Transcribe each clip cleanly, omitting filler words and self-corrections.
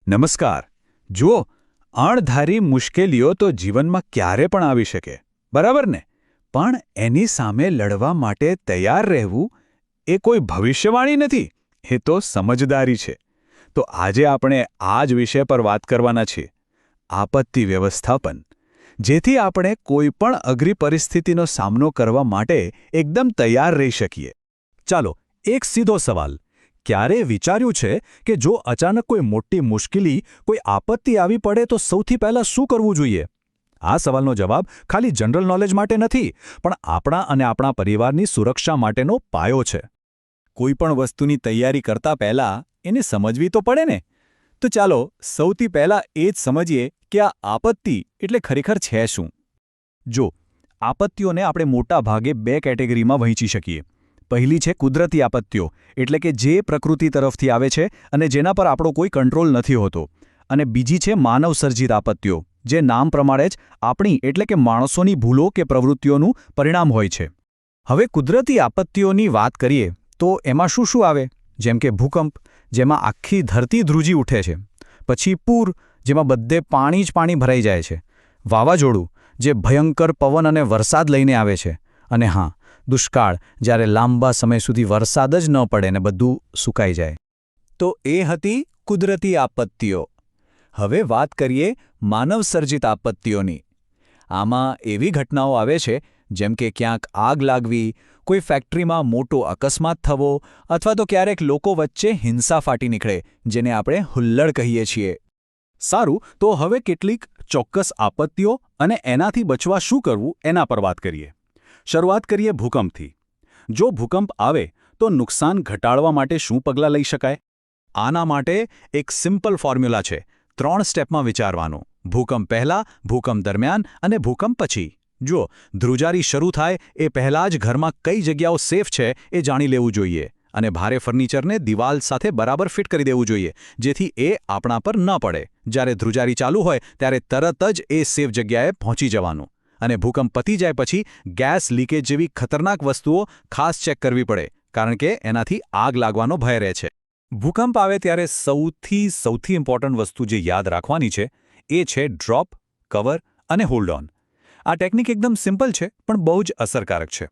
નમસ્કાર. જુઓ, અણધારી મુશ્કેલીઓ તો જીવનમાં ક્યારે પણ આવી શકે, બરાબર ને? પણ એની સામે લડવા માટે તૈયાર રહેવું એ કોઈ ભવિષ્યવાણી નથી, એ તો સમજદારી છે. તો આજે આપણે આ જ વિષય પર વાત કરવાના છીએ, આપત્તિ વ્યવસ્થાપન. જેથી આપણે કોઈ પણ અઘરી પરિસ્થિતિનો સામનો કરવા માટે એકદમ તૈયાર રહી શકીએ. ચાલો, એક સીધો સવાલ. ક્યારે વિચાર્યું છે કે જો અચાનક કોઈ મોટી મુશ્કેલી, કોઈ આપત્તિ આવી પડે તો સૌથી પહેલાં શું કરવું જોઈએ? આ સવાલનો જવાબ ખાલી જનરલ નોલેજ માટે નથી, પણ આપણા અને આપણા પરિવારની સુરક્ષા માટેનો પાયો છે. કોઈ પણ વસ્તુની તૈયારી કરતા પહેલાં એને સમજવી તો પડે ને. તો ચાલો સૌથી પહેલાં એ જ સમજીએ કે આ આપત્તિ એટલે ખરેખર છે શું. જો, આપત્તિઓને આપણે મોટા ભાગે બે કેટેગરીમાં વહેંચી શકીએ. પહેલી છે કુદરતી આપત્તિઓ, એટલે કે જે પ્રકૃતિ તરફથી આવે છે અને જેના પર આપણો કોઈ કંટ્રોલ નથી હોતો. અને બીજી છે માનવસર્જિત આપત્તિઓ, જે નામ પ્રમાણે જ આપણી એટલે કે માણસોની ભૂલો કે પ્રવૃત્તિઓનું પરિણામ હોય છે. હવે કુદરતી આપત્તિઓની વાત કરીએ તો એમાં શું શું આવે? જેમ કે ભૂકંપ, જેમાં આખી ધરતી ધ્રુજી ઉઠે છે. પછી પૂર, જેમાં બધે પાણી જ પાણી ભરાઈ જાય છે. વાવાઝોડું, જે ભયંકર પવન અને વરસાદ લઈને આવે છે. અને હા, દુષ્કાળ, જ્યારે લાંબા સમય સુધી વરસાદ જ ન પડે ને બધું સુકાઈ જાય. તો એ હતી કુદરતી આપત્તિઓ. હવે વાત કરીએ માનવસર્જિત આપત્તિઓની. આમાં એવી ઘટનાઓ આવે છે જેમ કે ક્યાંક આગ લાગવી, કોઈ ફેક્ટરીમાં મોટો અકસ્માત થવો, અથવા તો ક્યારેક લોકો વચ્ચે હિંસા ફાટી નીકળે, જેને આપણે હુલ્લડ કહીએ છીએ. સારું, તો હવે કેટલીક ચોક્કસ આપત્તિઓ અને એનાથી બચવા શું કરવું એના પર વાત કરીએ. શરૂઆત કરીએ ભૂકંપથી. જો ભૂકંપ આવે તો નુકસાન ઘટાડવા માટે શું પગલાં લઈ શકાય? આના માટે એક સિમ્પલ ફોર્મ્યુલા છે, 3 સ્ટેપમાં વિચારવાનું: ભૂકંપ પહેલાં, ભૂકંપ દરમિયાન અને ભૂકંપ પછી. જો ધ્રુજારી શરૂ થાય એ પહેલાં જ ઘરમાં કઈ જગ્યાઓ સેફ છે એ જાણી લેવું જોઈએ, અને ભારે ફર્નિચરને દિવાલ સાથે બરાબર ફિટ કરી દેવું જોઈએ, જેથી એ આપણા પર ન પડે. જ્યારે ધ્રુજારી ચાલુ હોય ત્યારે તરત જ એ સેફ જગ્યાએ પહોંચી જવાનું. અને ભૂકંપ પતી જાય પછી ગેસ લીકેજ જેવી ખતરનાક વસ્તુઓ ખાસ ચેક કરવી પડે, કારણ કે એનાથી આગ લાગવાનો ભય રહે છે. ભૂકંપ આવે ત્યારે સૌથી ઇમ્પોર્ટન્ટ વસ્તુ જે યાદ રાખવાની છે એ છે ડ્રોપ, કવર અને હોલ્ડ ઓન. આ ટેકનિક એકદમ સિમ્પલ છે પણ બહુ જ અસરકારક છે.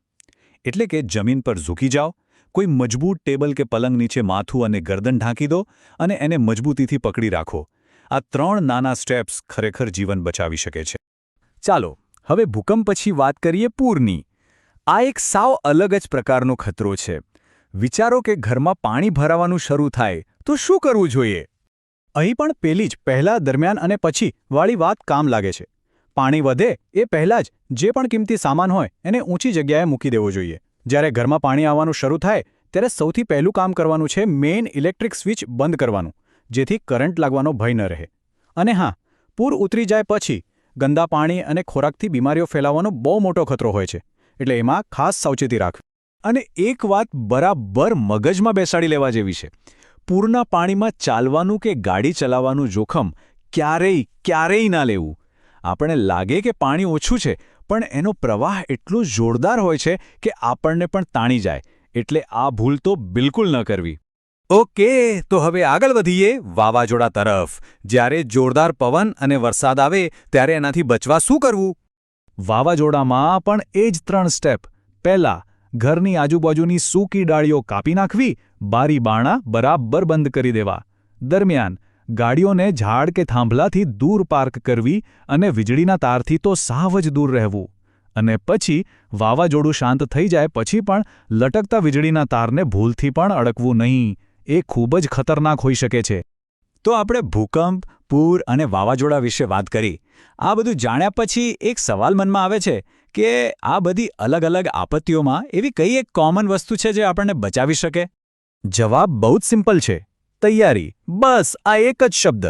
એટલે કે જમીન પર ઝૂકી જાઓ, કોઈ મજબૂત ટેબલ કે પલંગ નીચે માથું અને ગરદન ઢાંકી દો અને એને મજબૂતીથી પકડી રાખો. આ 3 નાના સ્ટેપ્સ ખરેખર જીવન બચાવી શકે છે. ચાલો હવે ભૂકંપ પછી વાત કરીએ પૂરની. આ એક સાવ અલગ જ પ્રકારનો ખતરો છે. વિચારો કે ઘરમાં પાણી ભરાવાનું શરૂ થાય તો શું કરવું જોઈએ? અહીં પણ પેલી જ પહેલા, દરમિયાન અને પછી વાળી વાત કામ લાગે છે. પાણી વધે એ પહેલાં જ જે પણ કિંમતી સામાન હોય એને ઊંચી જગ્યાએ મૂકી દેવો જોઈએ. જ્યારે ઘરમાં પાણી આવવાનું શરૂ થાય ત્યારે સૌથી પહેલું કામ કરવાનું છે મેઇન ઇલેક્ટ્રિક સ્વિચ બંધ કરવાનું, જેથી કરંટ લાગવાનો ભય ન રહે. અને હા, પૂર ઉતરી જાય પછી ગંદા પાણી અને ખોરાકથી બીમારીઓ ફેલાવાનો બહુ મોટો ખતરો હોય છે, એટલે એમાં ખાસ સાવચેતી રાખવી. અને એક વાત બરાબર મગજમાં બેસાડી લેવા જેવી છે: પૂરના પાણીમાં ચાલવાનું કે ગાડી ચલાવવાનું જોખમ ક્યારેય ના લેવું. આપણને લાગે કે પાણી ઓછું છે, પણ એનો પ્રવાહ એટલો જોરદાર હોય છે કે આપણને પણ તાણી જાય, એટલે આ ભૂલ તો બિલકુલ ન કરવી. ઓકે, તો હવે આગળ વધીએ વાવાઝોડા તરફ. જ્યારે જોરદાર પવન અને વરસાદ આવે ત્યારે એનાથી બચવા શું કરવું? વાવાઝોડામાં પણ એ જ 3 સ્ટેપ. પહેલા, ઘરની આજુબાજુની સૂકી ડાળીઓ કાપી નાખવી, બારી બારણા બરાબર બંધ કરી દેવા. દરમિયાન, ગાડીઓને ઝાડ કે થાંભલાથી દૂર પાર્ક કરવી અને વીજળીના તારથી તો સાવ જ દૂર રહેવું. અને પછી વાવાઝોડું શાંત થઈ જાય પછી પણ લટકતા વીજળીના તારને ભૂલથી પણ અડકવું નહીં. એ ખૂબ જ ખતરનાક હોઈ શકે છે. તો આપણે ભૂકંપ, પૂર અને વાવાઝોડા વિશે વાત કરી. આ બધું જાણ્યા પછી એક સવાલ મનમાં આવે છે કે આ બધી અલગ અલગ આપત્તિઓમાં એવી કઈ એક કોમન વસ્તુ છે જે આપણને બચાવી શકે? જવાબ બહુ જ સિમ્પલ છે: તૈયારી. બસ આ એક જ શબ્દ.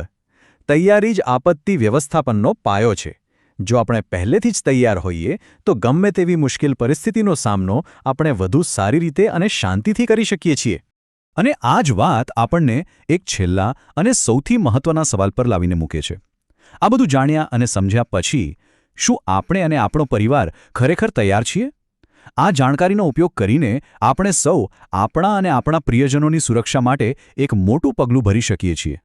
તૈયારી જ આપત્તિ વ્યવસ્થાપનનો પાયો છે. જો આપણે પહેલેથી જ તૈયાર હોઈએ તો ગમે તેવી મુશ્કેલ પરિસ્થિતિનો સામનો આપણે વધુ સારી રીતે અને શાંતિથી કરી શકીએ છીએ. અને આ જ વાત આપણને એક છેલ્લા અને સૌથી મહત્વના સવાલ પર લાવીને મૂકે છે. આ બધું જાણ્યા અને સમજ્યા પછી શું આપણે અને આપણો પરિવાર ખરેખર તૈયાર છીએ? આ જાણકારીનો ઉપયોગ કરીને આપણે સૌ આપણા અને આપણા પ્રિયજનોની સુરક્ષા માટે એક મોટું પગલું ભરી શકીએ છીએ.